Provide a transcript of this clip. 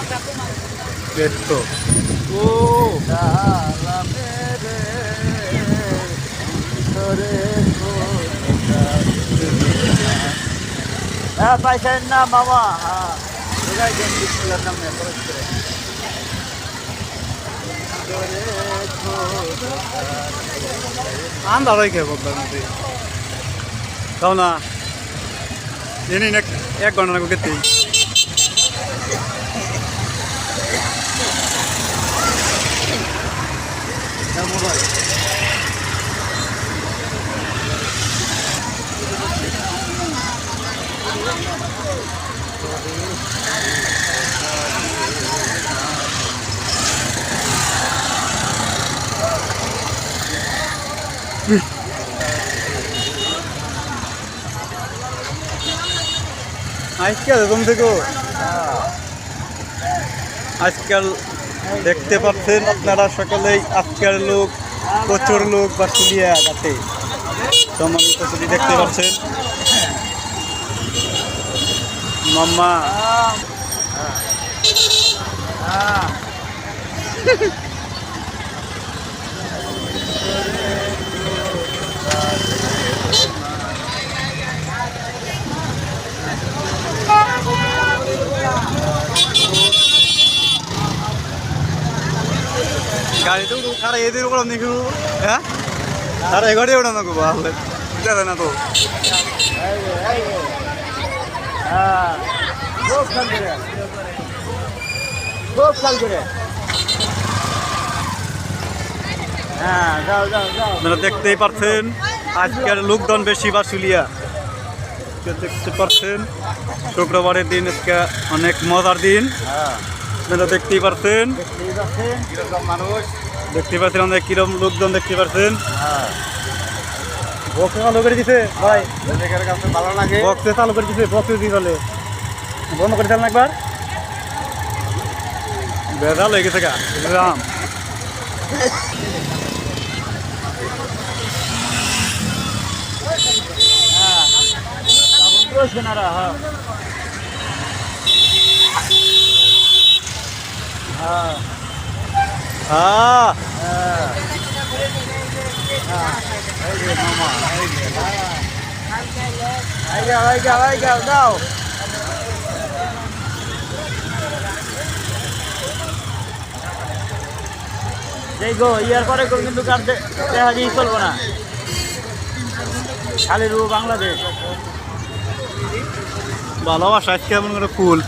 Esto. Paisen na mama. Juga game display namanya terus. Anda lagi ke bapak nanti. Tahu na? Ini nek ek घंटा को कितनी? আজকাল এরকম থেকে আজকাল দেখতে পাচ্ছেন আপনারা সকলেই আজকের লোক প্রচুর লোক বাসুলিয়া কাছে সম্মানিত ছবি দেখতে পাচ্ছেন মাম্মা गाड़ी तो सारा ये दिन उड़ा निकलू हैं सारा ये गाड़ी उड़ा ना को बाल क्या देना तो खूब चल करे हाँ जाओ जाओ जाओ আপনারা দেখতেই পাচ্ছেন আজকের লোকজন বেশি বাসুলিয়া দেখতে পাচ্ছেন শুক্রবারের দিন আজকে অনেক মজার দিন আপনারা দেখতেই পাচ্ছেন মানুষ দেখতে পাচ্ছেন অনেক কিরম লোকজন দেখতে পাচ্ছেন বক্স চালু করে দিছে ভাই ভালো লাগে বক্সে চালু করে দিছে বক্সে দিয়ে চলে বন্ধ করে চালান একবার বেজাল হয়ে গেছে গা রাম Kenara, Ayo, go. দেখো ইয়ার পরে কিন্তু কার দেখা দিয়ে চলবো না খালি রু বাংলাদেশ ভালোবাসা আজকে এমন করে ফুল